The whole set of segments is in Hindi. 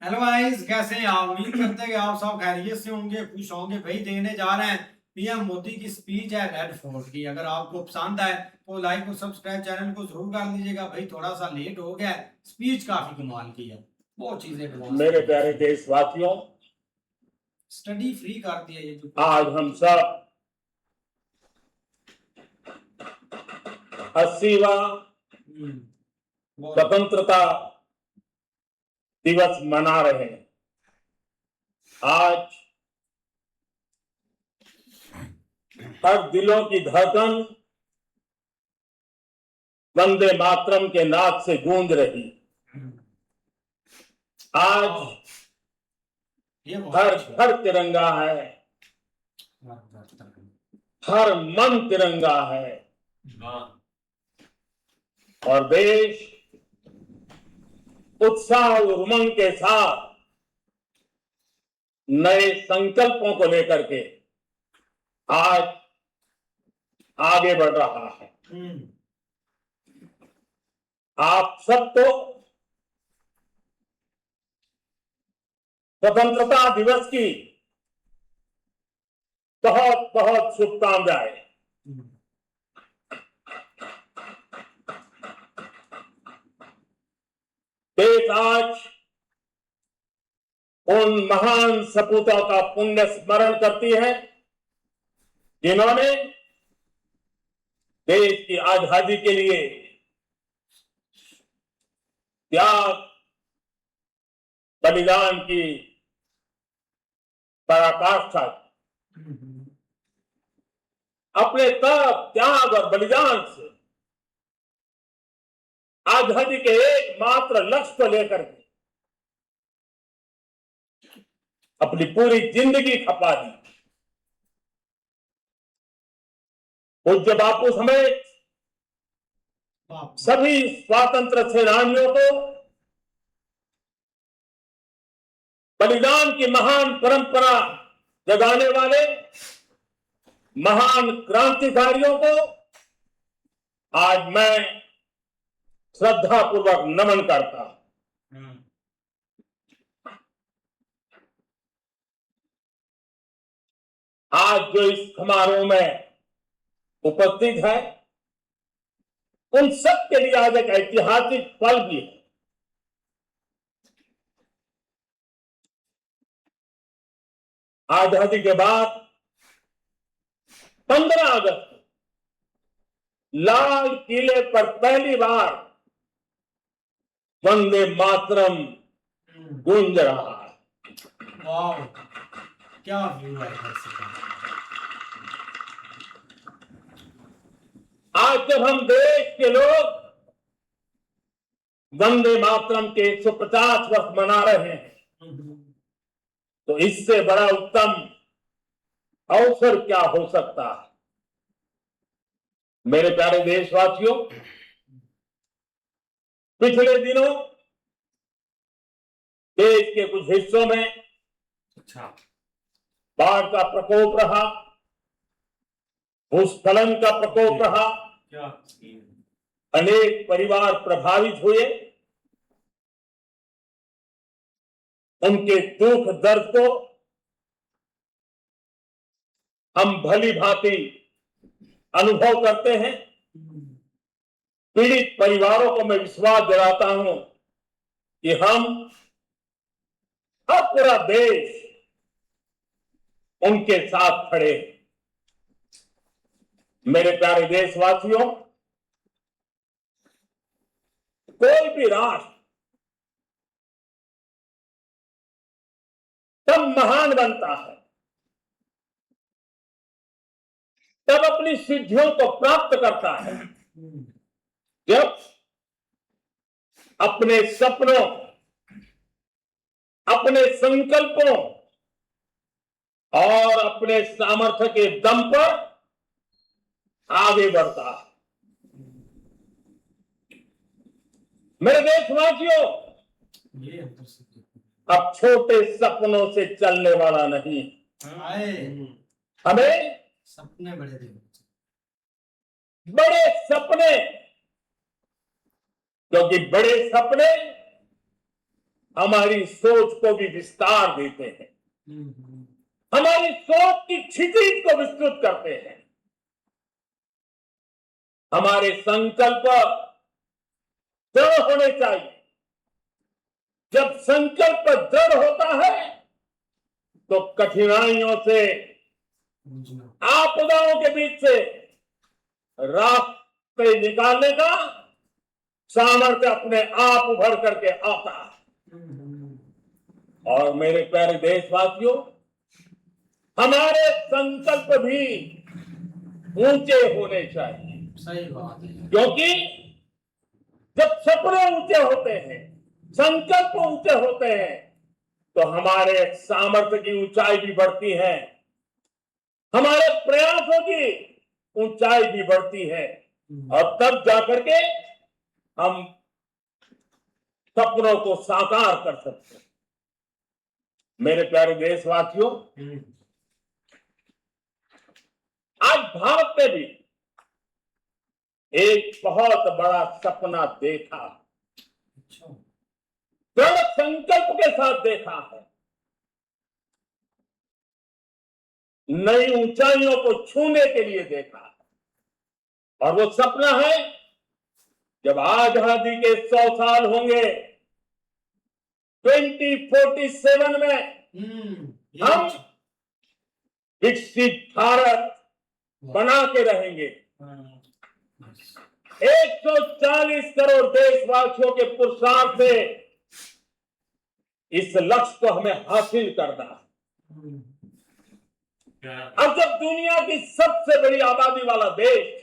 हेलो गाइस, कैसे हैं आप? उम्मीद करते हैं कि आप सब खैरियत से होंगे, खुश होंगे। भाई देखने जा रहे हैं पीएम मोदी की स्पीच है रेड फोर्ट की। अगर आपको पसंद आए तो लाइक और सब्सक्राइब चैनल को जरूर कर लीजिएगा। भाई थोड़ा सा लेट हो गया है, स्पीच काफी कमाल की है, बहुत चीजें कमाल। मेरे प्यारे देशवासियों, स्टडी फ्री कर दिया ये जो आज हम सब 80वां स्वतंत्रता दिवस मना रहे हैं। आज हर दिलों की धड़कन वंदे मातरम के नाद से गूंज रही। आज हर घर तिरंगा है, हर मन तिरंगा है और देश उत्साह और उमंग के साथ नए संकल्पों को लेकर के आज आगे बढ़ रहा है। आप सबको स्वतंत्रता दिवस की बहुत बहुत शुभकामनाएं। देश आज उन महान सपूतों का पुण्य स्मरण करती है जिन्होंने देश की आजादी के लिए त्याग बलिदान की पराकाष्ठा अपने तप त्याग और बलिदान से आजादी के एकमात्र लक्ष्य को लेकर के अपनी पूरी जिंदगी खपा दी। पूज्य बापू समेत सभी स्वातंत्र सेनानियों को बलिदान की महान परंपरा जगाने वाले महान क्रांतिकारियों को आज मैं श्रद्धापूर्वक नमन करता हूं। आज जो इस समारोह में उपस्थित है उन सब के लिए आज एक ऐतिहासिक पल भी है। आजादी के बाद 15 अगस्त लाल किले पर पहली बार वंदे मातरम गूंज रहा है। वाह, क्या व्यू है। आज जब हम देश के लोग वंदे मातरम के 150 वर्ष मना रहे हैं तो इससे बड़ा उत्तम अवसर क्या हो सकता है। मेरे प्यारे देशवासियों, पिछले दिनों देश के कुछ हिस्सों में बाढ़ का प्रकोप रहा, भूस्खलन का प्रकोप रहा, अनेक परिवार प्रभावित हुए। उनके दुख दर्द को हम भली भांति अनुभव करते हैं। पीड़ित परिवारों को मैं विश्वास दिलाता हूं कि हम अब पूरा देश उनके साथ खड़े हैं। मेरे प्यारे देशवासियों, कोई भी राष्ट्र तब महान बनता है, तब अपनी सिद्धियों को प्राप्त करता है जब अपने सपनों, अपने संकल्पों और अपने सामर्थ्य के दम पर आगे बढ़ता है। मेरे देशवासियों, अब छोटे सपनों से चलने वाला नहीं, हमें सपने बड़े देखने, बड़े सपने, क्योंकि बड़े सपने हमारी सोच को भी विस्तार देते हैं, हमारी सोच की क्षितिज को विस्तृत करते हैं। हमारे संकल्प दृढ़ होने चाहिए। जब संकल्प दृढ़ होता है तो कठिनाइयों से, आपदाओं के बीच से रास्ते निकालने का सामर्थ्य अपने आप उभर करके आता है। और मेरे प्यारे देशवासियों, हमारे संकल्प भी ऊंचे होने चाहिए। सही बात है। क्योंकि जब सपने ऊंचे होते हैं, संकल्प ऊंचे होते हैं, तो हमारे सामर्थ्य की ऊंचाई भी बढ़ती है, हमारे प्रयासों की ऊंचाई भी बढ़ती है, और तब जाकर के हम सपनों को साकार कर सकते हैं। मेरे प्यारे देशवासियों, आज भारत ने भी एक बहुत बड़ा सपना देखा, दृढ़ संकल्प के साथ देखा है। नई ऊंचाइयों को छूने के लिए देखा है, और वो सपना है जब आजादी के 100 साल होंगे, 2047 में हम विकसित भारत बना के रहेंगे। 140 करोड़ देशवासियों के पुरुषार्थ से इस लक्ष्य को हमें हासिल करना है। अब जब दुनिया की सबसे बड़ी आबादी वाला देश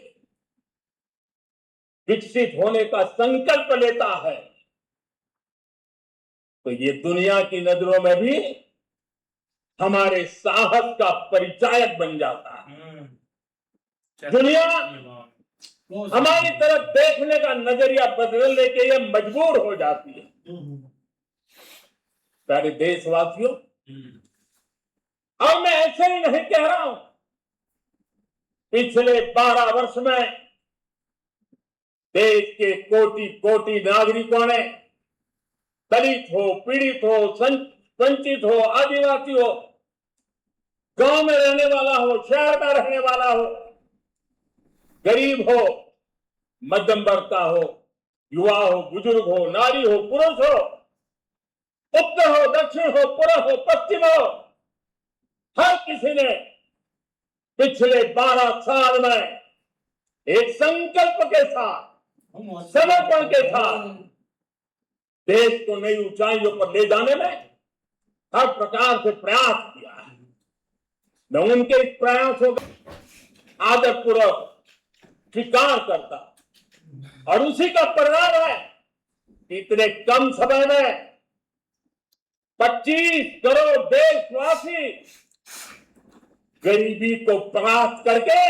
विकसित होने का संकल्प लेता है, तो ये दुनिया की नजरों में भी हमारे साहस का परिचायक बन जाता है। दुनिया हमारी तरफ देखने का नजरिया बदलने के लिए मजबूर हो जाती है। प्यारे देशवासियों, और मैं ऐसे ही नहीं कह रहा हूं, पिछले 12 वर्ष में देश के कोटि कोटि नागरिकों ने, दलित हो, पीड़ित हो, वंचित हो, आदिवासी हो, गांव में रहने वाला हो, शहर में रहने वाला हो, गरीब हो, मध्यम वर्ग का हो, युवा हो, बुजुर्ग हो, नारी हो, पुरुष हो, उत्तर हो, दक्षिण हो, पूर्व हो, पश्चिम हो, हर किसी ने पिछले 12 साल में एक संकल्प के साथ, समर्पण के साथ देश को नई ऊंचाइयों पर ले जाने में हर प्रकार से प्रयास किया है। मैं उनके इस प्रयासों का आदरपूर्वक स्वीकार करता, और उसी का परिणाम है कि इतने कम समय में 25 करोड़ देशवासी गरीबी को परास्त करके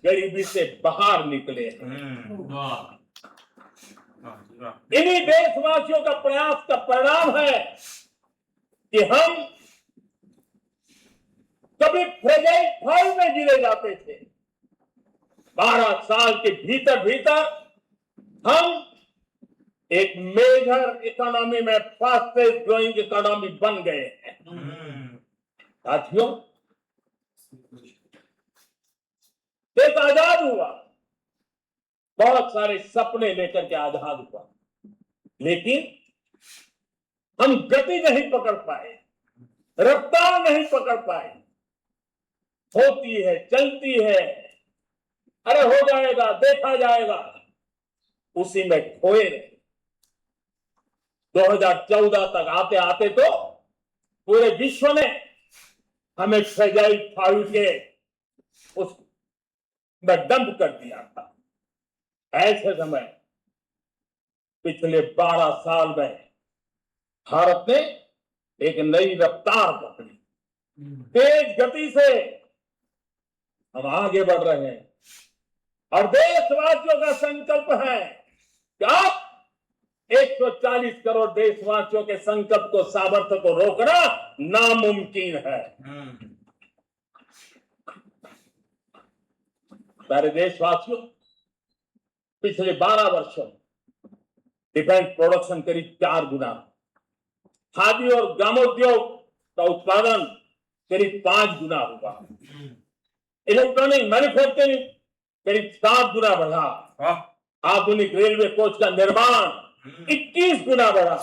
गरीबी से बाहर निकले हैं। इन्हीं देशवासियों का प्रयास का परिणाम है कि हम कभी फ्रेजाइल 5 में गिरे जाते थे। 12 साल के भीतर भीतर हम एक मेजर इकोनॉमी में फास्टेस्ट ग्रोइंग इकोनॉमी बन गए हैं। साथियों, देश आजाद हुआ, बहुत सारे सपने लेकर के आजाद हुआ, लेकिन हम गति नहीं पकड़ पाए, रफ्तार नहीं पकड़ पाए। होती है, चलती है, अरे हो जाएगा, देखा जाएगा, उसी में खोए रहे। 2014 तक आते आते तो पूरे विश्व ने हमें फ्रेजाइल 5 के उस में डंप कर दिया था। ऐसे समय पिछले 12 साल में भारत ने एक नई रफ्तार पकड़ी, तेज गति से हम आगे बढ़ रहे हैं, और देशवासियों का संकल्प है कि आप 140 करोड़ देशवासियों के संकल्प को, सामर्थ्य को रोकना नामुमकिन है। प्यारे देशवासियों, पिछले 12 वर्षों डिफेंस प्रोडक्शन करीब 4 गुना, खादी और ग्रामोद्योग का उत्पादन करीब 5 गुना हुआ। इलेक्ट्रॉनिक मैन्युफैक्चरिंग करीब 7 गुना बढ़ा। आधुनिक रेलवे कोच का निर्माण 21 गुना बढ़ा।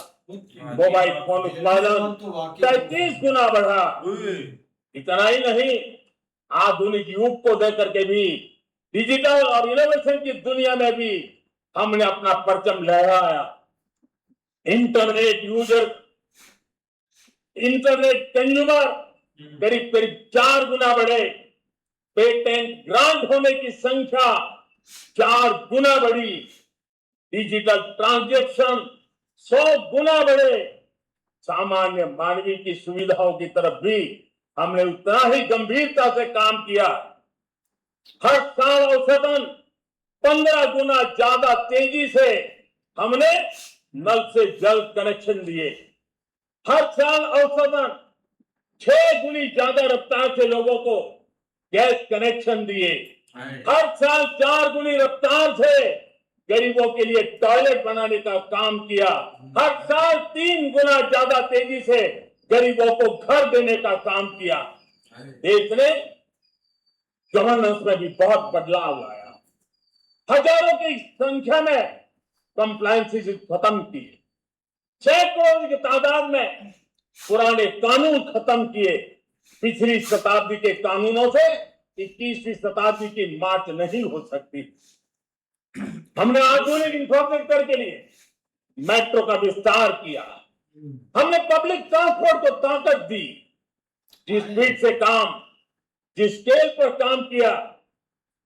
मोबाइल फोन उत्पादन 33 गुना बढ़ा। इतना ही नहीं, आधुनिक युग को देकर के भी डिजिटल और इनोवेशन की दुनिया में भी हमने अपना परचम लहराया। इंटरनेट यूजर, इंटरनेट कंज्यूमर करीब करीब 4 गुना बढ़े। पेटेंट ग्रांट होने की संख्या 4 गुना बढ़ी। डिजिटल ट्रांजैक्शन 100 गुना बढ़े। सामान्य मानवीय की सुविधाओं की तरफ भी हमने उतना ही गंभीरता से काम किया। हर साल औसतन 15 गुना ज्यादा तेजी से हमने नल से जल कनेक्शन दिए। हर साल औसतन 6 गुनी ज्यादा रफ्तार से लोगों को गैस कनेक्शन दिए। हर साल 4 गुनी रफ्तार से गरीबों के लिए टॉयलेट बनाने का काम किया। हर साल 3 गुना ज्यादा तेजी से गरीबों को घर देने का काम किया। देश ने गवर्नेंस में भी बहुत बदलाव लाया। हजारों की संख्या में कंप्लायंसेस खत्म किए। सैकड़ों की तादाद में पुराने कानून खत्म किए। पिछली शताब्दी के कानूनों से 21वीं शताब्दी की मार्च नहीं हो सकती। हमने आधुनिक इंफ्रास्ट्रक्चर के लिए मेट्रो का विस्तार किया। हमने पब्लिक ट्रांसपोर्ट को ताकत दी। जिस स्पीड से काम, जिस स्केल पर काम किया,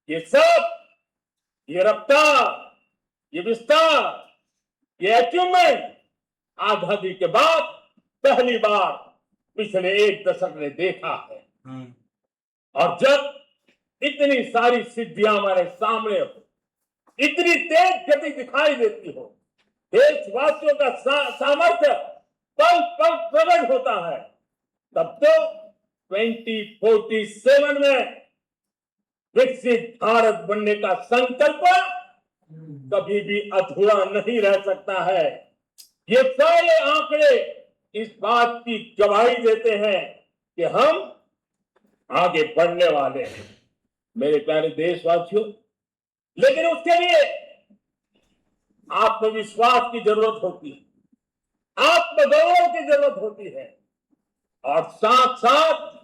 ये सब, ये रफ्तार, ये विस्तार, ये अचीवमेंट आजादी के बाद पहली बार पिछले 1 दशक में देखा है। और जब इतनी सारी सिद्धियां हमारे सामने हो, इतनी तेज गति दिखाई देती हो, देशवासियों का सामर्थ्य पल पल प्रकट होता है, तब तो 2047 में विकसित भारत बनने का संकल्प कभी भी अधूरा नहीं रह सकता है। ये सारे आंकड़े इस बात की गवाही देते हैं कि हम आगे बढ़ने वाले हैं, मेरे प्यारे देशवासियों। लेकिन उसके लिए आत्मविश्वास की जरूरत होती है, आत्मगौरव की जरूरत होती है, और साथ साथ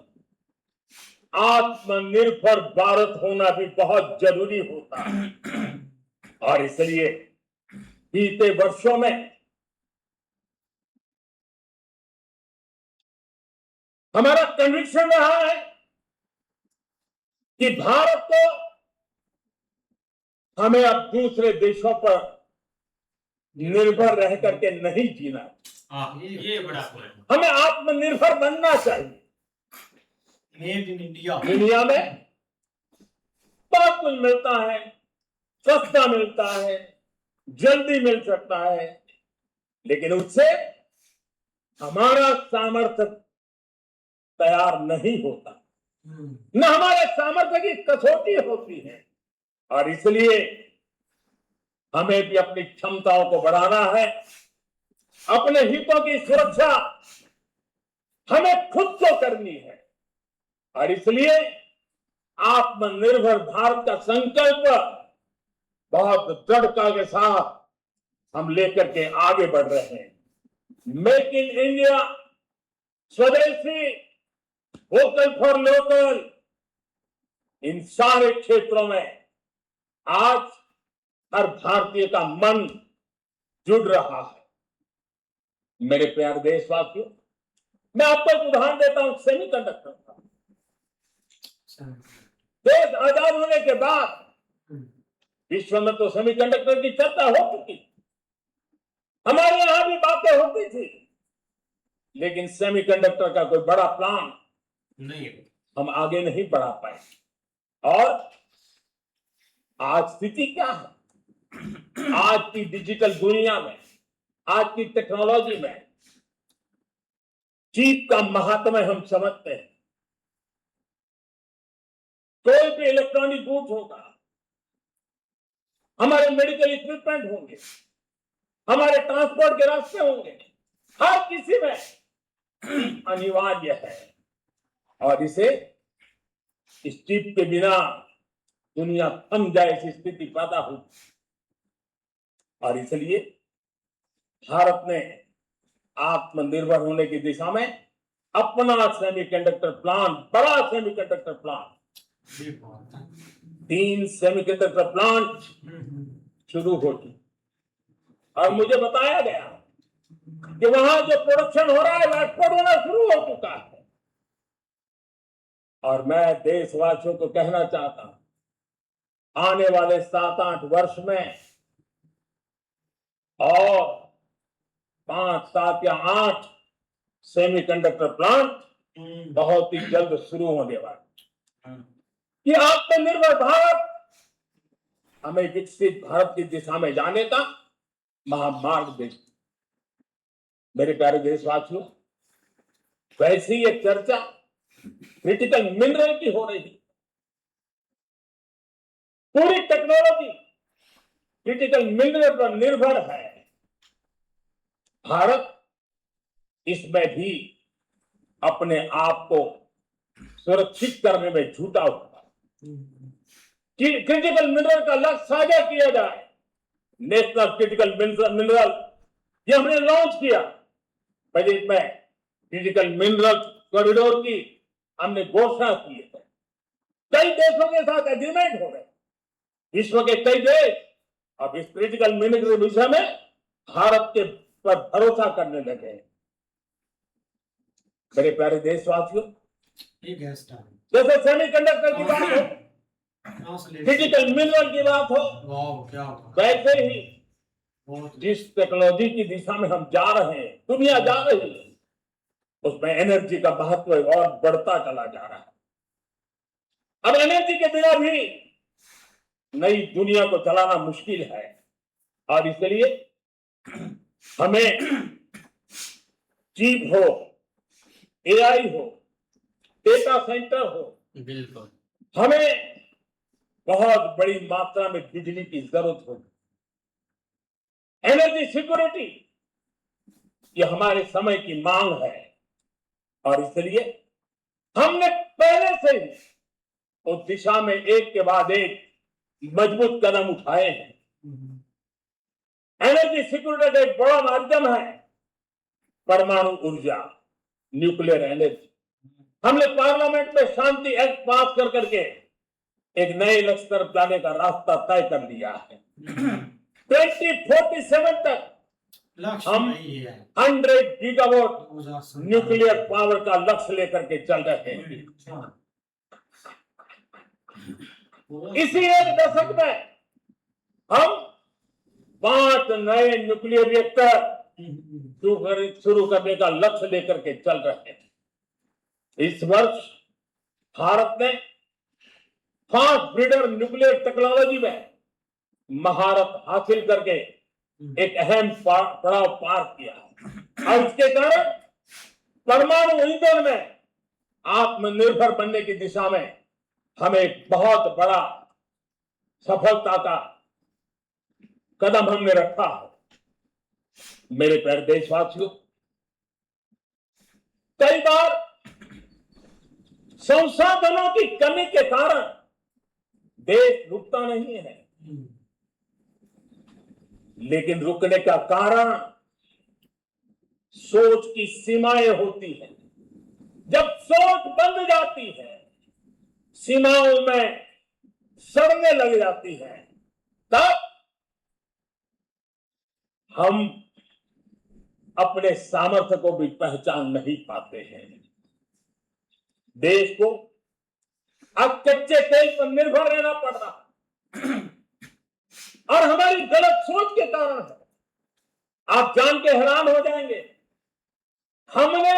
आत्मनिर्भर भारत होना भी बहुत जरूरी होता है। और इसलिए बीते वर्षों में हमारा कन्विक्शन रहा है कि भारत को हमें अब दूसरे देशों पर निर्भर रह करके नहीं जीना। ये बड़ा पॉइंट। हमें आत्मनिर्भर बनना चाहिए। Made in India. दुनिया में बहुत कुछ मिलता है, सस्ता मिलता है, जल्दी मिल सकता है, लेकिन उससे हमारा सामर्थ्य तैयार नहीं होता, न हमारे सामर्थ्य की कसौटी होती है। और इसलिए हमें भी अपनी क्षमताओं को बढ़ाना है। अपने हितों की सुरक्षा हमें खुद को करनी है। और इसलिए आत्मनिर्भर भारत का संकल्प बहुत दृढ़ता के साथ हम लेकर के आगे बढ़ रहे हैं। मेक इन इंडिया, स्वदेशी, वोकल फॉर लोकल, इन सारे क्षेत्रों में आज हर भारतीय का मन जुड़ रहा है। मेरे प्यारे देशवासियों, मैं आपको एक उदाहरण देता हूं सेमीकंडक्टर का। देश आजाद होने के बाद विश्व में तो सेमीकंडक्टर की चर्चा हो चुकी, हमारे यहां भी बातें होती थी, लेकिन सेमीकंडक्टर का कोई बड़ा प्लान नहीं, हम आगे नहीं बढ़ा पाए। और आज स्थिति क्या है? आज की डिजिटल दुनिया में, आज की टेक्नोलॉजी में चीप का महात्म्य हम समझते हैं। कोई भी इलेक्ट्रॉनिक गुड्स होगा, हमारे मेडिकल इक्विपमेंट होंगे, हमारे ट्रांसपोर्ट के रास्ते होंगे, हर किसी में अनिवार्य है और इसे इस चिप के बिना दुनिया थम जाए ऐसी स्थिति पैदा हुई और इसलिए भारत ने आत्मनिर्भर होने की दिशा में अपना सेमीकंडक्टर प्लांट, बड़ा सेमीकंडक्टर प्लांट, 3 सेमीकंडक्टर प्लांट शुरू हो चुके और मुझे बताया गया कि वहां जो प्रोडक्शन हो रहा है वो एक्सपोर्ट होना शुरू हो चुका है। और मैं देशवासियों को कहना चाहता हूं, आने वाले 7-8 वर्ष में और 5, 7 या 8 सेमीकंडक्टर प्लांट बहुत ही जल्द शुरू होने वाले। ये आत्मनिर्भर भारत हमें विकसित भारत की दिशा में जाने का महामार्ग दे। मेरे प्यारे देशवासियों, वैसी एक चर्चा क्रिटिकल मिनरल की हो रही है। पूरी टेक्नोलॉजी क्रिटिकल मिनरल पर निर्भर है। भारत इसमें भी अपने आप को सुरक्षित करने में जुटा हुआ है कि क्रिटिकल मिनरल का लक्ष्य साझा किया जाए। नेशनल क्रिटिकल मिनरल ये हमने लॉन्च किया। बजट में क्रिटिकल मिनरल कॉरिडोर की हमने घोषणा की है। कई देशों के साथ एग्रीमेंट हो गए। विश्व के कई देश अब इस क्रिटिकल मिनरल विषय में भारत के पर भरोसा करने लगे हैं। मेरे प्यारे देशवासियों, जैसे सेमीकंडक्टर की बात हो, क्रिटिकल मिनरल की बात हो, वैसे ही जिस टेक्नोलॉजी की दिशा में हम जा रहे हैं, दुनिया जा रही है, उसमें एनर्जी का महत्व और बढ़ता चला जा रहा है। अब एनर्जी के बिना भी नई दुनिया को चलाना मुश्किल है और इसलिए हमें चिप हो, एआई हो, डेटा सेंटर हो, बिल्कुल हमें बहुत बड़ी मात्रा में बिजली की जरूरत होगी। एनर्जी सिक्योरिटी ये हमारे समय की मांग है और इसलिए हमने पहले से ही उस दिशा में एक के बाद एक मजबूत कदम उठाए हैं। एनर्जी सिक्योरिटी का एक बड़ा माध्यम है परमाणु ऊर्जा, न्यूक्लियर एनर्जी। हमने पार्लियामेंट में शांति एक्ट पास कर करके एक नए लक्ष्य तरफ जाने का रास्ता तय कर लिया है। 2047 तक हम 100 गीगावाट न्यूक्लियर पावर का लक्ष्य लेकर के चल रहे हैं। इसी एक दशक में हम 5 नए न्यूक्लियर रिएक्टर शुरू करने का लक्ष्य लेकर के चल रहे हैं। इस वर्ष भारत ने फास्ट ब्रीडर न्यूक्लियर टेक्नोलॉजी में महारत हासिल करके एक अहम पड़ाव पार किया और इसके कारण परमाणु ईंधन में आत्मनिर्भर बनने की दिशा में हमें बहुत बड़ा सफलता का कदम हमने रखा है। मेरे प्यारे देशवासियों, कई बार संसाधनों की कमी के कारण देश रुकता नहीं है, लेकिन रुकने का कारण सोच की सीमाएं होती हैं। जब सोच बंद जाती है, सीमाओं में सड़ने लग जाती है, तब हम अपने सामर्थ्य को भी पहचान नहीं पाते हैं। देश को अब कच्चे तेल पर निर्भर रहना पड़ रहा और हमारी गलत सोच के कारण है। आप जान के हैरान हो जाएंगे, हमने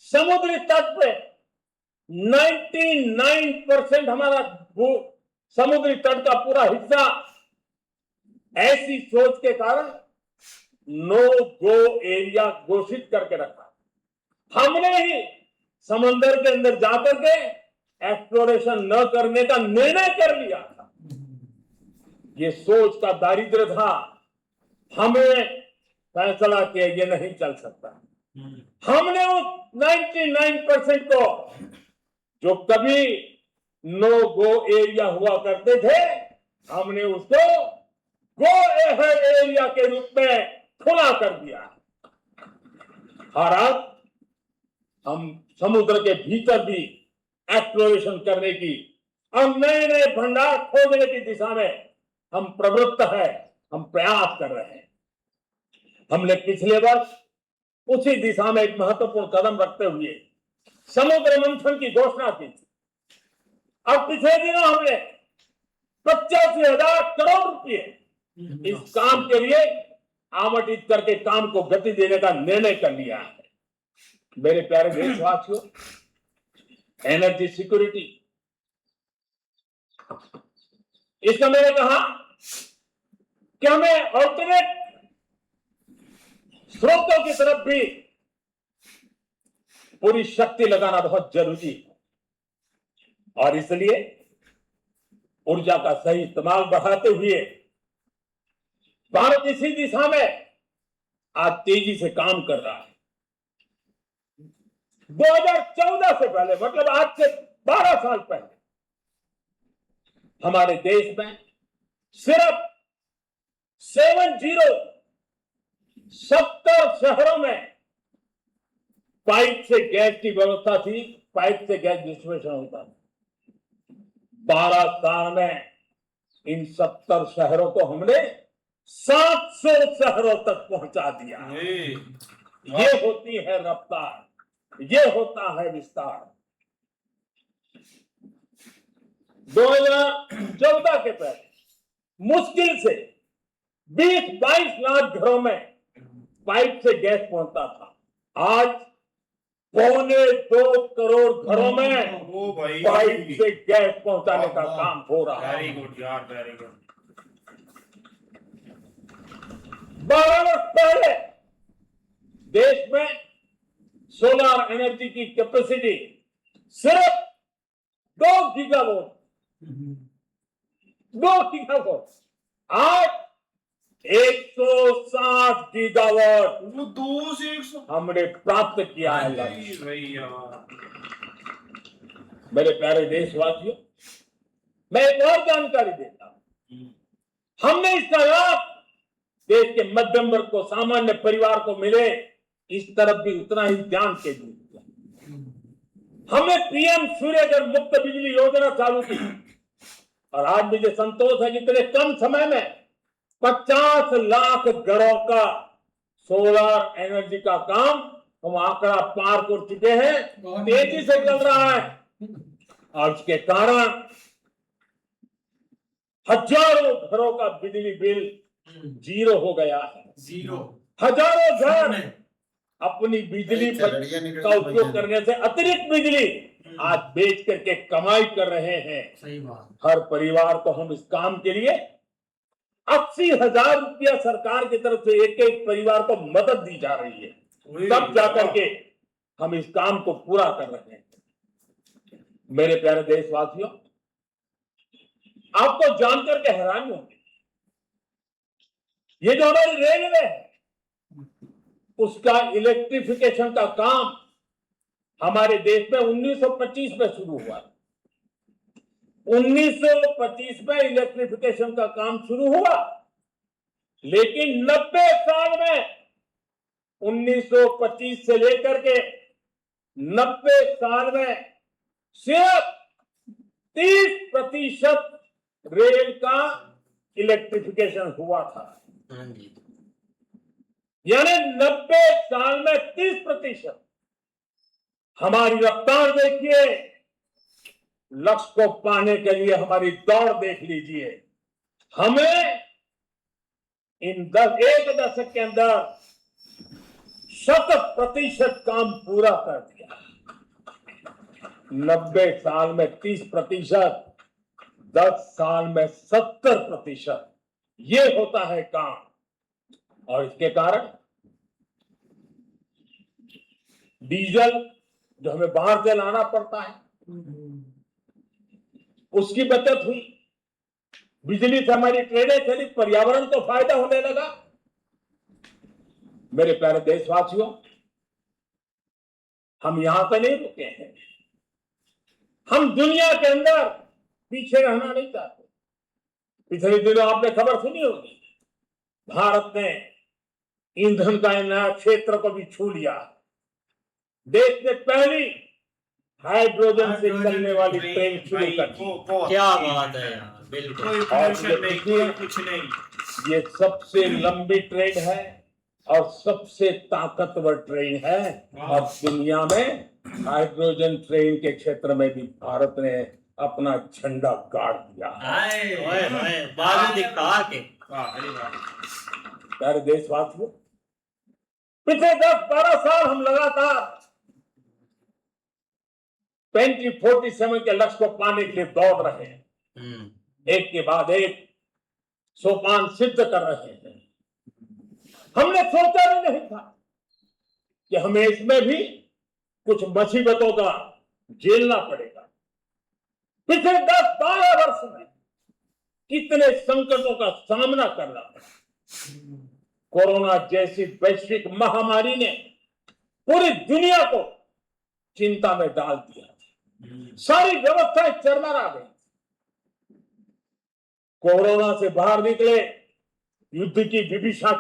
समुद्री तट पे 99% हमारा समुद्री तट का पूरा हिस्सा ऐसी सोच के कारण नो गो एरिया घोषित करके रखा। हमने ही समंदर के अंदर जाकर के एक्सप्लोरेशन न करने का निर्णय कर लिया था। ये सोच का दारिद्र्य था। हमें फैसला किया ये नहीं चल सकता। हमने उस 99% को, जो कभी नो गो एरिया हुआ करते थे, हमने उसको गो एहेड एरिया के रूप में खुला कर दिया। और अब हम समुद्र के भीतर भी एक्सप्लोरेशन करने की और नए नए भंडार खोजने की दिशा में हम प्रवृत्त है, हम प्रयास कर रहे हैं। हमने पिछले वर्ष उसी दिशा में एक महत्वपूर्ण कदम रखते हुए समुद्र मंथन की घोषणा की थी। अब पिछले दिनों हमने 85,000 करोड़ रुपए इस काम के लिए आवंटित करके काम को गति देने का निर्णय कर लिया है। मेरे प्यारे देशवासियों, एनर्जी सिक्योरिटी, इसका मैंने कहा कि हमें ऑल्टरनेट स्रोतों की तरफ भी पूरी शक्ति लगाना बहुत जरूरी है, और इसलिए ऊर्जा का सही इस्तेमाल बढ़ाते हुए भारत इसी दिशा में आज तेजी से काम कर रहा है। 2014 से पहले, मतलब आज से 12 साल पहले, हमारे देश में सिर्फ 70 शहरों में पाइप से गैस की व्यवस्था थी, पाइप से गैस डिस्ट्रीब्यूशन होता था। 12 साल में इन 70 शहरों को हमने 700 शहरों तक पहुंचा दिया। ये होती है रफ्तार, ये होता है विस्तार। 2014 के पहले मुश्किल से 20-22 लाख घरों में पाइप से गैस पहुंचता था। आज 2.25 करोड़ घरों में पाइप से गैस पहुंचाने का काम हो रहा है। वेरी गुड यार, वेरी गुड। 12 वर्ष पहले देश में सोलर एनर्जी की कैपेसिटी सिर्फ 2 गीगावाट, 2 गीगावाट, आज 160 गीगावाट वो 2 से 100 हमने प्राप्त किया है। भैया, मेरे प्यारे देशवासियों, मैं एक और जानकारी देता हूं। हमने इसका लाभ देश के मध्यम वर्ग को, सामान्य परिवार को मिले, इस तरफ भी उतना ही ध्यान केंद्रित किया। हमने पीएम सूर्यघर मुफ्त बिजली योजना चालू की, और आज मुझे संतोष है कि इतने कम समय में 50 लाख घरों का सोलर एनर्जी का काम हम आंकड़ा पार कर चुके हैं, तेजी से चल रहा है। और इसके कारण हजारों घरों का बिजली बिल जीरो हो गया है। जीरो। हजारों घर अपनी बिजली का उपयोग करने से अतिरिक्त बिजली आज बेच करके कमाई कर रहे हैं। सही बात। हर परिवार को हम इस काम के लिए 80,000 रुपया सरकार की तरफ से एक एक परिवार को मदद दी जा रही है, तब जाकर के हम इस काम को पूरा कर रहे हैं। मेरे प्यारे देशवासियों, आपको जानकर के हैरानी होगी, ये जो हमारी रेलवे है उसका इलेक्ट्रिफिकेशन का काम हमारे देश में 1925 में शुरू हुआ। 1925 में इलेक्ट्रिफिकेशन का काम शुरू हुआ, लेकिन 90 साल में 1925 से लेकर के 90 साल में सिर्फ 30% रेल का इलेक्ट्रिफिकेशन हुआ था। यानी 90 साल में 30%। हमारी रफ्तार देखिए, लक्ष्य को पाने के लिए हमारी दौड़ देख लीजिए। हमें इन 1 दशक के अंदर 100% काम पूरा कर दिया। 90 साल में 30%, 10 साल में 70%, ये होता है काम। और इसके कारण डीजल जो हमें बाहर से लाना पड़ता है उसकी बचत हुई, बिजली से हमारी ट्रेनें चली, पर्यावरण को फायदा होने लगा। मेरे प्यारे देशवासियों, हम यहां पे नहीं रुके हैं। हम दुनिया के अंदर पीछे रहना नहीं चाहते। पिछले दिनों आपने खबर सुनी होगी, भारत ने ईंधन का नया क्षेत्र को भी छू लिया। देश ने पहली हाइड्रोजन से चलने वाली ट्रेन शुरू कर दी। क्या बात है यार, बिल्कुल। कोई और पोल्यूशन नहीं, कोई कुछ नहीं। ये सबसे लंबी ट्रेन है और सबसे ताकतवर ट्रेन है, और दुनिया में हाइड्रोजन ट्रेन के क्षेत्र में भी भारत ने अपना झंडा गाड़ दिया है। ओए बाजू दिखा के। वाह, अरे वाह। प्यारे देशवासियों, पिछले 10-12 साल हम लगातार 2047 के लक्ष्य को पाने के लिए दौड़ रहे हैं। एक के बाद एक सोपान सिद्ध कर रहे हैं। हमने सोचा भी नहीं था कि हमें इसमें भी कुछ मुसीबतों का झेलना पड़ेगा। पिछले 10-12 वर्ष में कितने संकटों का सामना करना पड़ा। कोरोना जैसी वैश्विक महामारी ने पूरी दुनिया को चिंता में डाल दिया। सारी व्यवस्थाएं चरमरा गई। कोरोना से बाहर निकले, युद्ध की विभीषा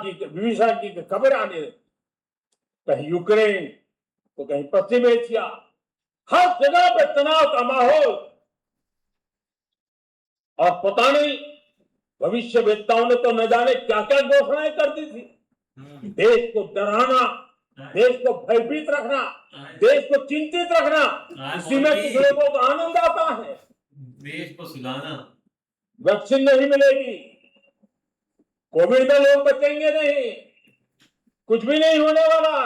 की खबर आने लगी। कहीं यूक्रेन तो कहीं पश्चिम एशिया, हर जगह पे तनाव का माहौल। और पता नहीं भविष्यवेत्ताओं ने तो न जाने क्या क्या घोषणाएं कर दी थी। देश को डराना, देश को भयभीत रखना, देश को चिंतित रखना, इसी में कुछ लोगों को आनंद आता है। देश को सुलाना। वैक्सीन नहीं मिलेगी, कोविड में लोग बचेंगे नहीं, कुछ भी नहीं होने वाला।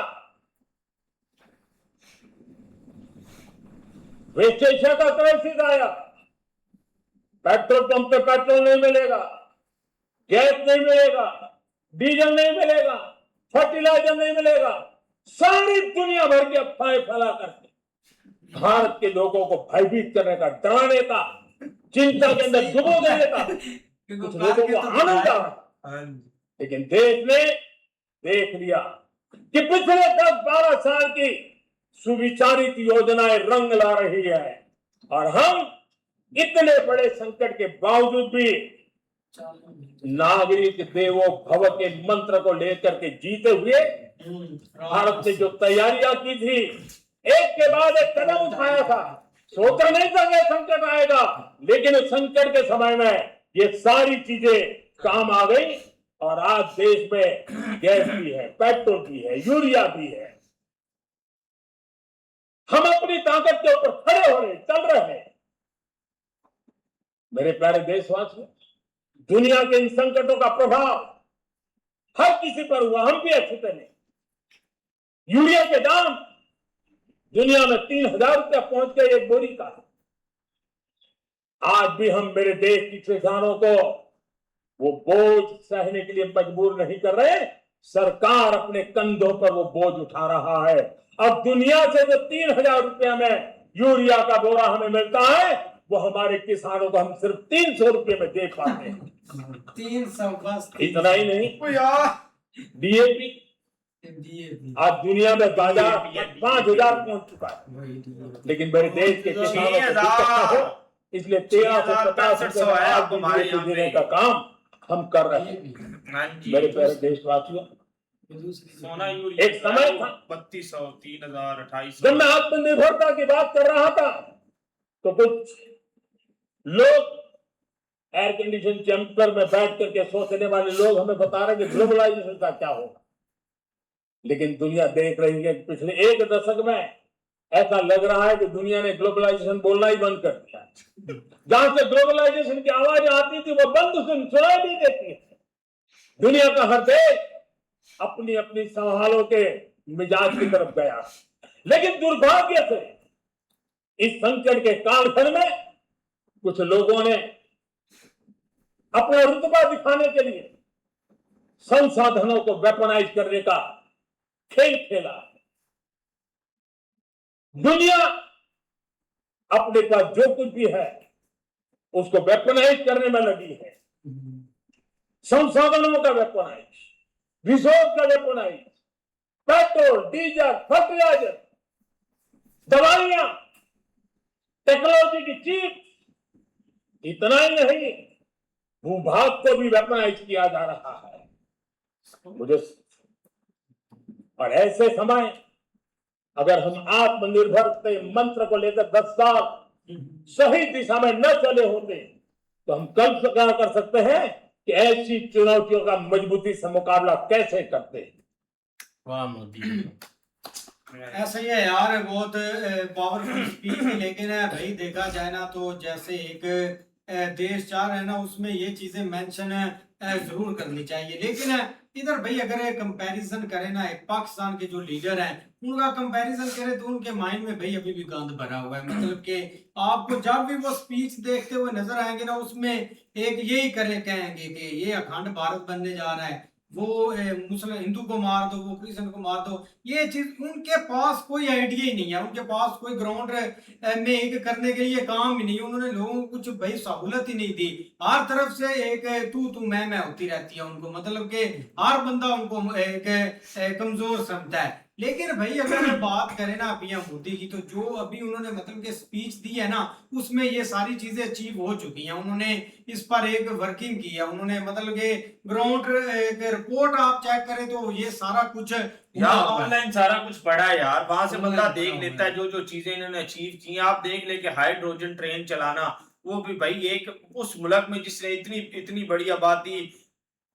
वेस्ट एशिया का क्राइसिस आया, पेट्रोल पंप पे पेट्रोल नहीं मिलेगा, गैस नहीं मिलेगा, डीजल नहीं मिलेगा, फर्टिलाइजर नहीं मिलेगा। सारी दुनिया भर की अफवाहें फैला करके भारत के लोगों को भयभीत करने का, डराने का, चिंता के अंदर डुबो देने का कुछ लोगों को आनंद आ रहा। लेकिन देश ने देख लिया कि पिछले 10-12 साल की सुविचारित योजनाएं रंग ला रही है, और हम इतने बड़े संकट के बावजूद भी नागरिक देवो भव के मंत्र को लेकर के जीते हुए भारत ने जो तैयारियां की थी, एक के बाद एक कदम उठाया था। सोचा नहीं था कि संकट आएगा, लेकिन उस संकट के समय में ये सारी चीजें काम आ गई। और आज देश में गैस भी है, पेट्रोल भी है, यूरिया भी है। हम अपनी ताकत के ऊपर खड़े हो रहे, चल रहे हैं। मेरे प्यारे देशवासियों, दुनिया के इन संकटों का प्रभाव हर किसी पर हुआ, हम भी अच्छे तरह। यूरिया के दाम दुनिया में 3,000 रुपया पहुंच गए एक बोरी का। आज भी हम मेरे देश के किसानों को वो बोझ सहने के लिए मजबूर नहीं कर रहे। सरकार अपने कंधों पर वो बोझ उठा रहा है। अब दुनिया से जो 3,000 रुपया में यूरिया का बोरा हमें मिलता है, वो हमारे किसानों को हम सिर्फ 300 रुपये में दे पाते हैं। 300 बस। इतना ही नहीं, डीएपी आज दुनिया में बाजार 5,000 पहुंच चुका है। लेकिन मेरे देश के किसानों को दिक्कत न हो, इसलिए 13,000 रुपये देने का काम हम कर रहे हैं। मेरे प्यारे देशवासियों, सोना यूरिया एक समय था 3200, 3,000, 2800। जब मैं आत्मनिर्भरता की बात कर रहा था तो कुछ लोग एयर कंडीशन चैम्बर में बैठ करके सोचने वाले लोग हमें बता रहे कि ग्लोबलाइजेशन का क्या होगा। लेकिन दुनिया देख रही है कि पिछले एक दशक में ऐसा लग रहा है कि दुनिया ने ग्लोबलाइजेशन बोलना ही बंद कर दिया। जहां से ग्लोबलाइजेशन की आवाज आती थी वो बंद सुनाई नहीं देती है। दुनिया का हर देश अपनी अपनी सवालों के मिजाज की तरफ गया। लेकिन दुर्भाग्य से इस संकट के कालखंड में कुछ लोगों ने अपना रुतबा दिखाने के लिए संसाधनों को वेपनाइज करने का खेल खेला। दुनिया अपने पास जो कुछ भी है उसको वेपनाइज करने में लगी है। संसाधनों का वेपनाइज, रिसोर्स का वेपनाइज, पेट्रोल, डीजल, फर्टिलाइजर, दवाइयां, टेक्नोलॉजी की चीज, इतना ही नहीं भूभाग को भी वेपनाइज किया जा रहा है। मुझे और ऐसे समय अगर हम आत्मनिर्भर के मंत्र को लेकर 10 साल सही दिशा में न चले होते तो हम कल से क्या कर सकते हैं कि ऐसी चुनौतियों का मजबूती से मुकाबला कैसे करते हैं। वाह मोदी, ऐसा ही है यार, बहुत पावरफुल स्पीच थी। लेकिन भाई देखा जाए ना तो जैसे एक देश चाह रहे हैं ना, उसमें ये चीजें मेंशन जरूर करनी चाहिए। लेकिन इधर भाई अगर कंपैरिजन करें ना, एक पाकिस्तान के जो लीडर हैं उनका कंपैरिजन करें तो उनके माइंड में भाई अभी भी गंद भरा हुआ है। मतलब कि आपको जब भी वो स्पीच देखते हुए नजर आएंगे ना, उसमें एक यही करे कहेंगे कि ये अखंड भारत बनने जा रहा है, वो मुस्लिम हिंदू को मार दो, वो क्रिश्चियन को मार दो। ये चीज उनके पास कोई आइडिया ही नहीं है, उनके पास कोई ग्राउंड में एक करने के लिए काम ही नहीं है। उन्होंने लोगों को कुछ भाई सहूलत ही नहीं दी। हर तरफ से एक तू मैं होती रहती है उनको, मतलब कि हर बंदा उनको एक कमजोर समझता है। लेकिन भाई अगर बात करें ना पीएम मोदी की, तो जो अभी उन्होंने मतलब कि स्पीच दी है ना, उसमें ये सारी चीजें अचीव हो चुकी हैं। उन्होंने इस पर एक वर्किंग की है, उन्होंने मतलब कि ग्राउंड एक रिपोर्ट आप चेक करें तो ये सारा कुछ यार ऑनलाइन सारा कुछ पड़ा है यार, वहां से बंदा Online देख पड़ा लेता हुआ है जो जो चीजें इन्होंने अचीव की हैं। आप देख ले कि हाइड्रोजन ट्रेन चलाना, वो भी भाई एक उस मुल्क में जिसने इतनी इतनी बड़ी आबादी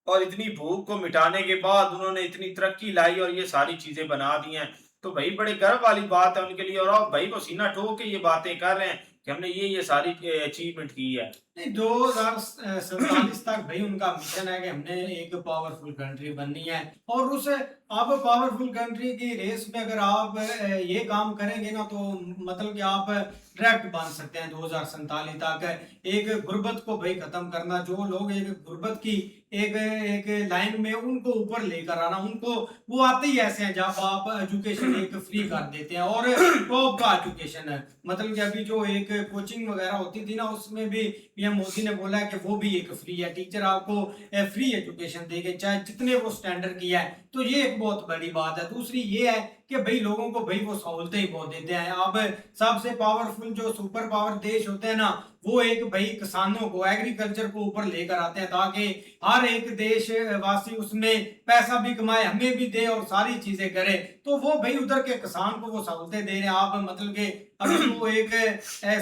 और इतनी भूख को मिटाने के बाद उन्होंने इतनी तरक्की लाई और ये सारी चीजें बना दी हैं, तो भाई बड़े गर्व वाली बात है उनके लिए। और आप भाई वो सीना ठोक के ये बातें कर रहे हैं कि हमने ये सारी अचीवमेंट की है। नहीं, 2047 तक भाई उनका मिशन है कि हमने एक पावरफुल कंट्री बननी है। और उस अब पावरफुल कंट्री की रेस में अगर आप ये काम करेंगे ना, तो मतलब कि आप डायरेक्ट बन सकते हैं 2047 तक। एक गुर्बत को भाई खत्म करना, जो लोग एक गुर्बत की एक एक लाइन में उनको ऊपर लेकर आना, उनको वो आते ही ऐसे हैं जब आप एजुकेशन एक फ्री कर देते हैं। और टॉप का एजुकेशन है, मतलब कि अभी जो एक कोचिंग वगैरह होती थी ना, उसमें भी पीएम मोदी ने बोला है कि वो भी एक फ्री है, टीचर आपको फ्री एजुकेशन देंगे चाहे जितने वो स्टैंडर्ड की है। तो ये एक बहुत बड़ी बात है। दूसरी ये है कि भाई लोगों को भाई वो सहूलतें ही बहुत देते हैं। अब सबसे पावरफुल जो सुपर पावर देश होते हैं ना, वो एक भाई किसानों को, एग्रीकल्चर को ऊपर लेकर आते हैं, ताकि हर एक देशवासी उसमें पैसा भी कमाए, हमें भी दे और सारी चीजें करे। तो वो भाई उधर के किसान को वो सहूलतें दे रहे हैं। आप मतलब कि अभी वो एक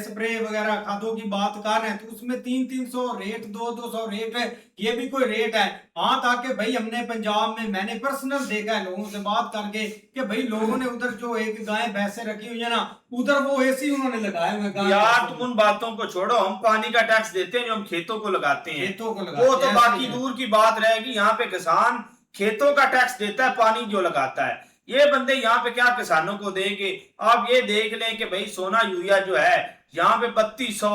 स्प्रे वगैरह खादों की बात कर रहे हैं, तो उसमें 300 रेट, 200 रेट है, ये भी कोई रेट है? हाँ, ताकि भाई हमने पंजाब में, मैंने पर्सनल देखा है लोगों से बात करके कि भाई लोगों ने उधर जो एक गाय भैंसे रखी हुई है ना, उधर वो एसी उन्होंने लगाए हुए गाय। यार तुम उन बातों को छोड़ो, हम पानी का टैक्स देते हैं जो हम खेतों को लगाते हैं, खेतों को लगाते वो तो हैं, बाकी ऐसे ही दूर की बात रहेगी। यहाँ पे किसान खेतों का टैक्स देता है, पानी जो लगाता है। ये बंदे यहाँ पे क्या किसानों को देंगे? आप ये देख लें कि भाई सोना यूरिया जो है यहाँ पे 3200,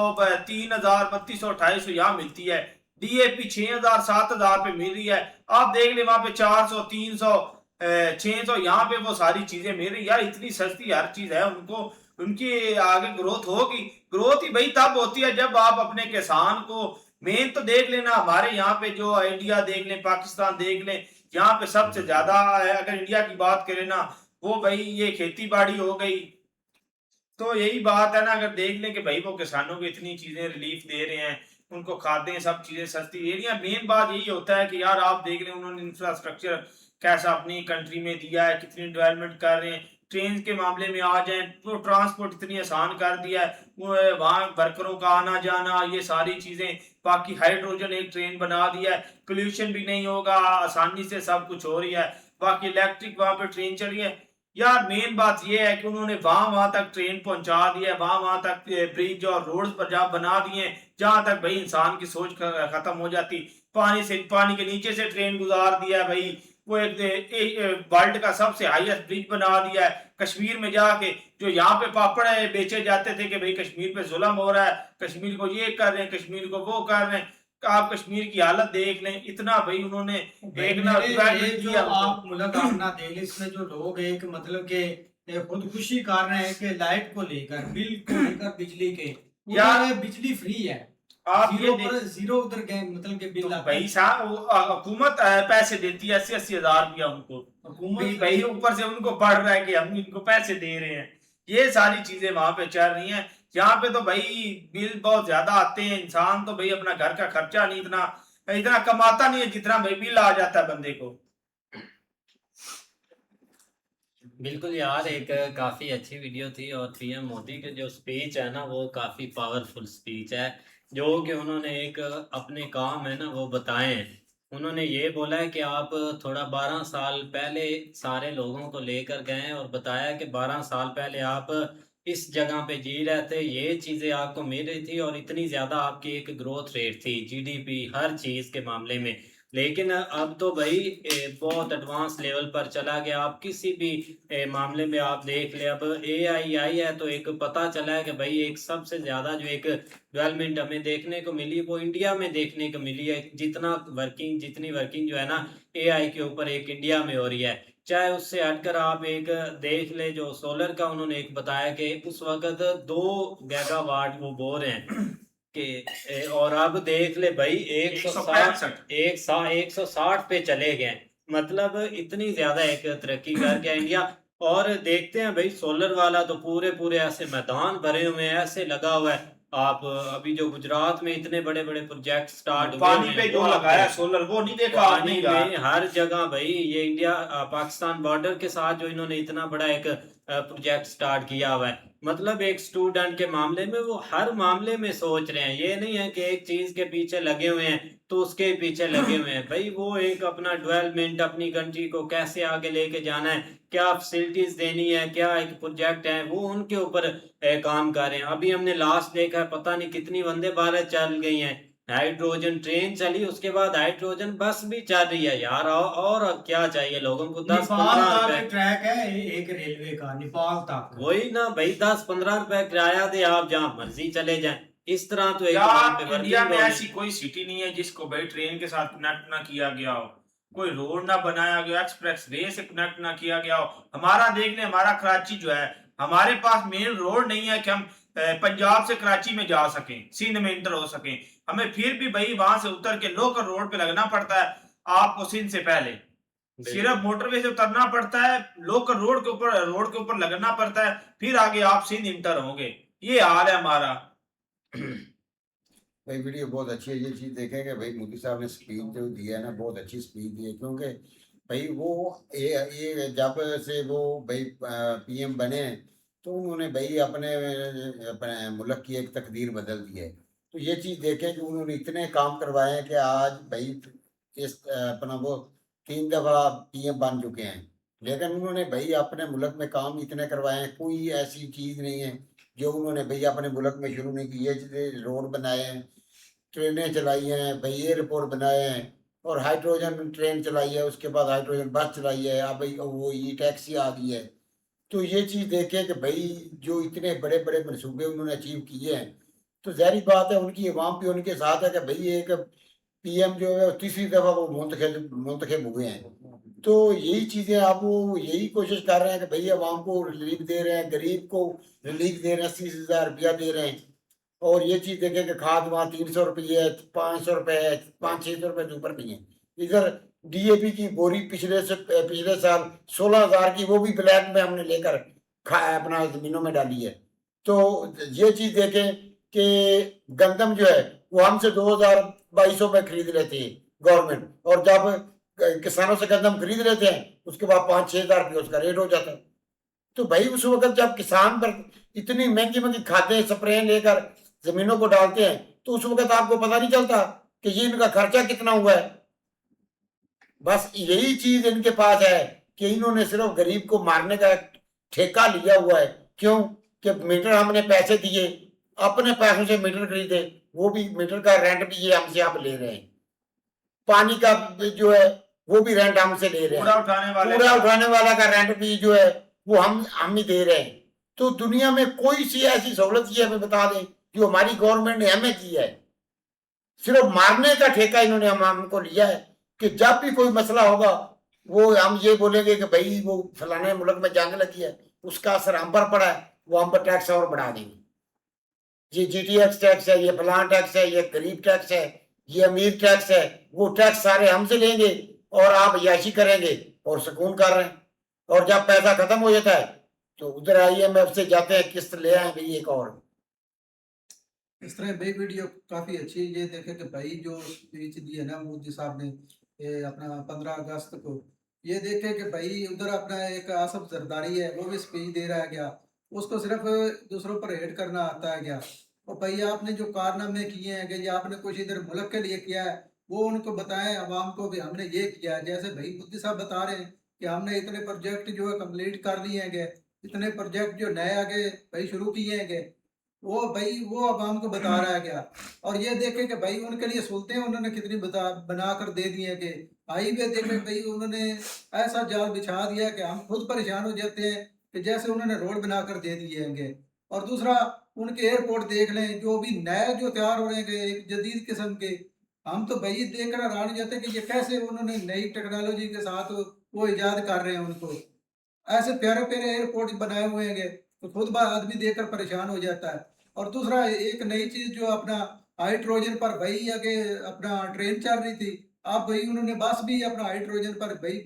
3000, 3200, 2800 यहाँ मिलती है। डीएपी 6000, 7000 पे मिल रही है। आप देख ले वहां पे 400, 300, 600 यहाँ पे वो सारी चीजें मिल रही है। यार इतनी सस्ती हर चीज है, उनको उनकी आगे ग्रोथ होगी। ग्रोथ ही भाई तब होती है जब आप अपने किसान को, मेन तो देख लेना हमारे यहाँ पे जो इंडिया देख लें, पाकिस्तान देख लें, यहाँ पे सबसे ज्यादा अगर इंडिया की बात करें ना, वो भाई ये खेती बाड़ी हो गई। तो यही बात है ना, अगर देख लें कि भाई वो किसानों को इतनी चीजें रिलीफ दे रहे हैं, उनको खादें सब चीजें सस्ती दे रही हैं। मेन बात यही होता है कि यार आप देख लें उन्होंने इंफ्रास्ट्रक्चर कैसा अपनी कंट्री में दिया है, कितनी डेवलपमेंट कर रहे हैं। ट्रेन के मामले में आ जाए तो ट्रांसपोर्ट इतनी आसान कर दिया है, वहां वर्करों का आना जाना, ये सारी चीजें। बाकी हाइड्रोजन एक ट्रेन बना दिया है, पोल्यूशन भी नहीं होगा, आसानी से सब कुछ हो रही है। बाकी इलेक्ट्रिक वहां पे ट्रेन चली है। यार मेन बात यह है कि उन्होंने वहां तक ट्रेन पहुंचा दिया है, वहां तक ब्रिज और रोड्स पर जहाँ बना दिए, जहां तक भाई इंसान की सोच खत्म हो जाती। पानी के नीचे से ट्रेन गुजार दिया है भाई। वो एक वर्ल्ड का सबसे हाईएस्ट ब्रिज बना दिया है। कश्मीर में जाके जो यहाँ पे पापड़ बेचे जाते थे कि भाई कश्मीर पे जुल्म हो रहा है, कश्मीर को ये कर रहे हैं, कश्मीर को वो कर रहे हैं, आप कश्मीर की हालत देख लें। इतना भाई उन्होंने एक ना ये जो आप मुल्क अपना देख, इसमें जो लोग एक मतलब के खुदकुशी कर रहे हैं कि लाइट को लेकर, बिल को लेकर, बिजली के, यार बिजली फ्री है, आप जीरो पर जीरो उधर गए, मतलब के बिल भाई साहब हुकूमत पैसे देती है 80-80 हजार रुपया उनको। हुकूमत भाई ऊपर से उनको पड़ रहा है कि हम इनको पैसे दे रहे हैं। ये सारी चीजें वहां पे चल रही हैं। यहाँ पे तो भाई बिल बहुत ज्यादा आते हैं, इंसान तो भाई अपना घर का खर्चा नहीं इतना इतना कमाता नहीं है जितना भाई बिल आ जाता है बंदे को। बिल्कुल यार, एक काफ़ी अच्छी वीडियो थी और पीएम मोदी के जो स्पीच है ना वो काफ़ी पावरफुल स्पीच है। जो कि उन्होंने एक अपने काम है ना वो बताए हैं। उन्होंने ये बोला है कि आप थोड़ा 12 साल पहले सारे लोगों को लेकर गए हैं और बताया कि 12 साल पहले आप इस जगह पे जी रहे थे, ये चीज़ें आपको मिल रही थी और इतनी ज़्यादा आपकी एक ग्रोथ रेट थी जीडीपी हर चीज़ के मामले में। लेकिन अब तो भाई बहुत एडवांस लेवल पर चला गया। आप किसी भी मामले में आप देख ले, अब एआई आई है तो एक पता चला है कि भाई एक सबसे ज़्यादा जो एक डेवलपमेंट हमें देखने को मिली वो इंडिया में देखने को मिली है। जितनी वर्किंग जो है ना एआई के ऊपर एक इंडिया में हो रही है। चाहे उससे हटकर आप एक देख ले, जो सोलर का उन्होंने एक बताया कि उस वक्त 2 गीगावाट वो बोर हैं कि और अब देख ले भाई 160 160 पे चले गए। मतलब इतनी ज्यादा एक तरक्की कर गया इंडिया। और देखते हैं भाई सोलर वाला तो पूरे पूरे ऐसे मैदान भरे हुए हैं, ऐसे लगा हुआ है। आप अभी जो गुजरात में इतने बड़े बड़े प्रोजेक्ट स्टार्ट हुए पानी हैं पे जो वो लगाया आपको सोलर वो नहीं देखा पानी आपने यार। में हर जगह भाई ये इंडिया पाकिस्तान बॉर्डर के साथ जो इन्होंने इतना बड़ा एक प्रोजेक्ट स्टार्ट किया हुआ है। मतलब एक स्टूडेंट के मामले में वो हर मामले में सोच रहे हैं, ये नहीं है कि एक चीज के पीछे लगे हुए हैं तो उसके पीछे लगे हुए हैं। भाई वो एक अपना डेवलपमेंट अपनी कंट्री को कैसे आगे लेके जाना है, क्या फैसिलिटीज देनी है, क्या एक प्रोजेक्ट है वो उनके ऊपर काम कर रहे हैं। अभी हमने लास्ट देखा है, पता नहीं कितनी वंदे भारत चल गई हैं, हाइड्रोजन ट्रेन चली, उसके बाद हाइड्रोजन बस भी चल रही है यार। और क्या चाहिए लोगों को? नेपाल 10-15 का रुपए। भी ट्रैक है एक रेलवे का, नेपाल तक। वही ना भाई, 10-15 रुपए किराया दे, आप जहाँ मर्जी चले जाएं। इस तरह तो एक वहाँ पे यार इंडिया वर्किंग में होनी। ऐसी कोई सिटी नहीं है जिसको भाई ट्रेन के साथ कनेक्ट ना किया गया हो, कोई रोड ना बनाया गया, एक्सप्रेस वे से कनेक्ट ना किया गया हो। हमारा देख ले, हमारा कराची जो है, हमारे पास मेन रोड नहीं है कि हम पंजाब से कराची में जा सकें, सिंध में इंटर हो सकें। हमें फिर भी भाई वहां से उतर के लोकल रोड पे लगना पड़ता है आपको सिंध से पहले। सिर्फ मोटरवे से उतरना पड़ता है, लोकल रोड के ऊपर लगना पड़ता है, फिर आगे आप सिंध इंटर होंगे। ये हाल है हमारा। भाई वीडियो बहुत अच्छी है। ये चीज़ देखें कि भाई मोदी साहब ने स्पीच जो दिया है ना बहुत अच्छी स्पीच दी है, क्योंकि भाई वो ये जब से वो भाई पीएम बने हैं तो उन्होंने भाई अपने अपने मुल्क की एक तकदीर बदल दी है। तो ये चीज़ देखें कि उन्होंने इतने काम करवाए हैं कि आज भाई इस अपना वो 3 दफ़ा पीएम बन चुके हैं। लेकिन उन्होंने भाई अपने मुल्क में काम इतने करवाए हैं, कोई ऐसी चीज़ नहीं है जो उन्होंने भाई अपने मुल्क में शुरू नहीं की। ये रोड बनाए हैं, ट्रेनें चलाई हैं, भाई एयरपोर्ट बनाए हैं, और हाइड्रोजन ट्रेन चलाई है, उसके बाद हाइड्रोजन बस चलाई है, अब भाई वो ई टैक्सी आ गई है। तो ये चीज़ देखें कि भाई जो इतने बड़े बड़े मनसूबे उन्होंने अचीव किए हैं, तो ज़ाहिर बात है उनकी अवाम भी उनके साथ है कि भाई एक पीएम जो है 3री दफ़ा वो मुंतखब हुए हैं। तो यही चीज़ें आप वो यही कोशिश कर रहे हैं कि भाई अवाम को रिलीफ दे रहे हैं, गरीब को रिलीफ दे रहे हैं, 30,000 रुपया दे रहे हैं। और ये चीज़ देखें कि खाद वहाँ 300 रुपये है, 500 रुपये है, 500-600 रुपये के ऊपर नहीं है। इधर डीएपी की बोरी पिछले साल 16,000 की, वो भी ब्लैक में हमने लेकर अपना ज़मीनों में डाली है। तो ये चीज़ देखें कि गंदम जो है वो हमसे 2,200 में खरीद लेती है गवर्नमेंट, और जब किसानों से गंदम खरीद लेते हैं उसके बाद 5-6 हज़ार रुपये उसका रेट हो जाता है। तो भाई उस वक्त जब किसान पर इतनी महंगी महंगी खादें स्प्रे लेकर जमीनों को डालते हैं तो उस वक्त आपको पता नहीं चलता कि ये इनका खर्चा कितना हुआ है। बस यही चीज इनके पास है कि इन्होंने सिर्फ गरीब को मारने का ठेका लिया हुआ है। क्यों कि मीटर हमने पैसे दिए, अपने पैसों से मीटर खरीदे, वो भी मीटर का रेंट भी ये हमसे आप ले रहे हैं। पानी का जो है वो भी रेंट हमसे ले रहे हैं, कूड़ा उठाने वाला का रेंट भी जो है वो हम ही दे रहे हैं। तो दुनिया में कोई सी ऐसी सहूलत की हमें बता दें जो हमारी गवर्नमेंट ने हमें की है? सिर्फ मारने का ठेका इन्होंने हमको लिया है कि जब भी कोई मसला होगा वो हम ये बोलेंगे कि भाई वो फलाने मुल्क में जंग लगी है, उसका असर हम पर पड़ा है, वो हम पर टैक्स और बढ़ा देंगे। ये जीटीएक्स टैक्स है, ये फलान टैक्स है, ये गरीब टैक्स है, ये अमीर टैक्स है, वो टैक्स सारे हमसे लेंगे और आप याशी करेंगे और सुकून कर रहे हैं। और जब पैसा खत्म हो जाता है तो उधर IMF से जाते हैं, किस्त ले आए भाई एक और। इस तरह भाई वीडियो काफ़ी अच्छी है। ये देखे कि भाई जो स्पीच दी है ना मोदी साहब ने ये अपना 15 अगस्त को, ये देखे कि भाई उधर अपना एक आसफ जरदारी है वो भी स्पीच दे रहा है क्या, उसको सिर्फ दूसरों पर हेट करना आता है क्या। और भाई आपने जो कारनामे किए हैं कि आपने कुछ इधर मुल्क के लिए किया है वो उनको बताएं अवाम को भी हमने ये किया है। जैसे भाई मोदी साहब बता रहे हैं कि हमने इतने प्रोजेक्ट जो है कंप्लीट कर लिए हैं, इतने प्रोजेक्ट जो नए आगे भाई शुरू किए हैं, वो भाई वो अवाम को बता रहा है क्या। और ये देखे कि भाई उनके लिए सुनते हैं उन्होंने कितनी बना कर दे दी है कि हाईवे देखे भाई उन्होंने ऐसा जाल बिछा दिया कि हम खुद परेशान हो जाते हैं कि जैसे उन्होंने रोड बना कर दे दिए हैं। और दूसरा उनके एयरपोर्ट देख लें जो भी नए जो तैयार हो रहे हैं एक जदीद किस्म के, हम तो भाई देख कर हैरान हो जाते हैं कि ये कैसे उन्होंने नई टेक्नोलॉजी के साथ वो इजाद कर रहे हैं। उनको ऐसे प्यारे प्यारे एयरपोर्ट बनाए हुए हैं तो खुद आदमी देखकर परेशान हो जाता है। और दूसरा एक नई चीज जो अपना हाइड्रोजन पर भाई आगे अपना ट्रेन चल रही थी, अब भाई उन्होंने बस भी अपना हाइड्रोजन पर भाई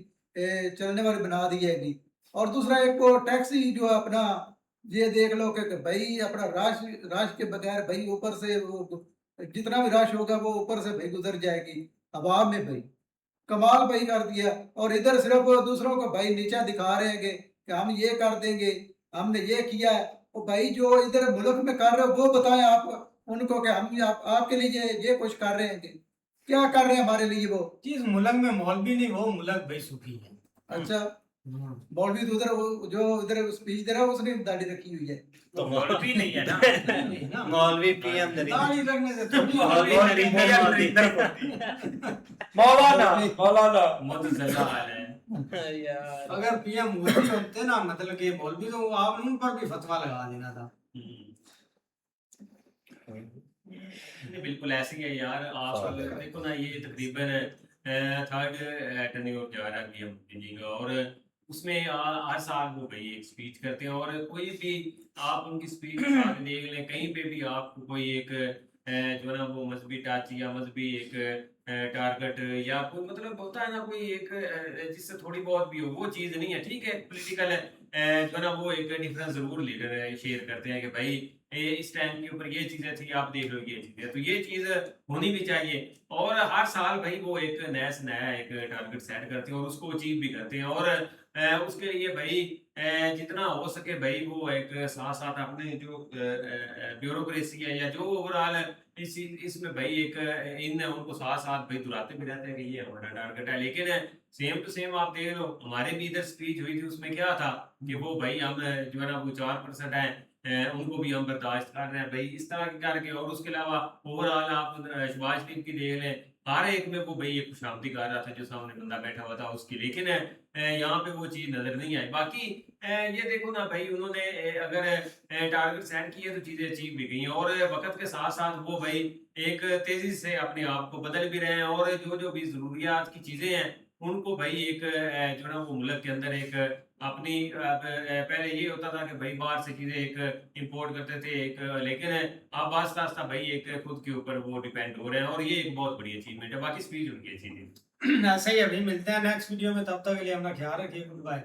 चलने वाली बना दी है। और दूसरा एक वो टैक्सी जो अपना ये देख लो कि भाई अपना राश के बगैर भाई ऊपर से वो जितना भी राश होगा वो ऊपर से भाई गुजर जाएगी हवा में। भाई कमाल भाई कर दिया। और इधर सिर्फ दूसरों को भाई नीचा दिखा रहे हैं कि हम ये कर देंगे, हमने ये किया है। वो भाई जो इधर मुल्क में कर रहे हो वो बताएं आप उनको कि हम आपके लिए ये कुछ कर रहे हैं कि क्या कर रहे हैं हमारे लिए वो। चीज मुल्क में मौलवी नहीं, वो मुल्क भाई सुखी है। अच्छा मौलवी तो उधर वो जो इधर स्पीच दे रहा है उसने दाढ़ी रखी हुई है। तो मौलवी नहीं है ना। मौलवी PM दाढ़ी रखने से थोड़ी मौलवी नरेंद्र मोदी। मौलाना मुतज़िला है यार। अगर PM मोदी होते ना मतलब कि मौलवी तो आप उन पर भी फतवा लगा देना था। नहीं, बिल्कुल ऐसे ही है यार। आप देखो ना ये तकरीबन थर्ड टेन्योर जा रहा है PM मोदी जी का, और उसमें हर साल वो भाई एक स्पीच करते हैं। और कोई भी आप उनकी स्पीच देख लें, कहीं पे भी आपको कोई एक जो है ना वो मजहबी टच या मजहबी एक टारगेट या कोई मतलब होता है ना कोई एक जिससे थोड़ी बहुत भी हो वो चीज़ नहीं है। ठीक है, पॉलिटिकल जो है ना वो एक डिफरेंस जरूर लीडर शेयर करते हैं कि भाई इस टाइम के ऊपर ये चीजें थी, आप देख लो ये चीजें, तो ये चीज होनी भी चाहिए। और हर साल भाई वो एक नया से नया एक टारगेट सेट करते हैं और उसको अचीव भी करते हैं। और उसके लिए भाई जितना हो सके भाई वो एक साथ साथ अपने जो ब्यूरोक्रेसी है या जो ओवरऑल इसमें भाई एक इन उनको साथ साथ भाई दुहराते भी रहते हैं कि ये हमारा टारगेट है। लेकिन सेम टू सेम आप देख लो हमारे भी इधर स्पीच हुई थी, उसमें क्या था कि वो भाई हम जो है ना वो 4% है उनको भी हम बर्दाश्त कर रहे हैं भाई इस तरह के करके। और उसके अलावा ओवरऑल आप शहबाज शरीफ की देख लें, हर एक में वो भाई एक खुशामदी कर रहा था जो सामने बंदा बैठा हुआ था उसकी, लेकिन यहाँ पे वो चीज नजर नहीं आई। बाकी ये देखो ना भाई उन्होंने अगर टारगेट सेट किए तो चीजें अचीव भी गई हैं और वक्त के साथ साथ वो भाई एक तेजी से अपने आप को बदल भी रहे हैं। और जो जो भी जरूरियात की चीजें हैं उनको भाई एक जो ना वो मुल्क के अंदर एक अपनी पहले ये होता था कि भाई बाहर से चीजें एक इंपोर्ट करते थे एक, लेकिन अब आस्ता आस्ता भाई एक खुद के ऊपर वो डिपेंड हो रहे हैं और ये एक बहुत बड़ी अचीवमेंट है। बाकी स्पीच उनकी अच्छी थी। ऐसे ही अभी मिलते हैं नेक्स्ट वीडियो में, तब तक के लिए अपना ख्याल रखिए। Good bye.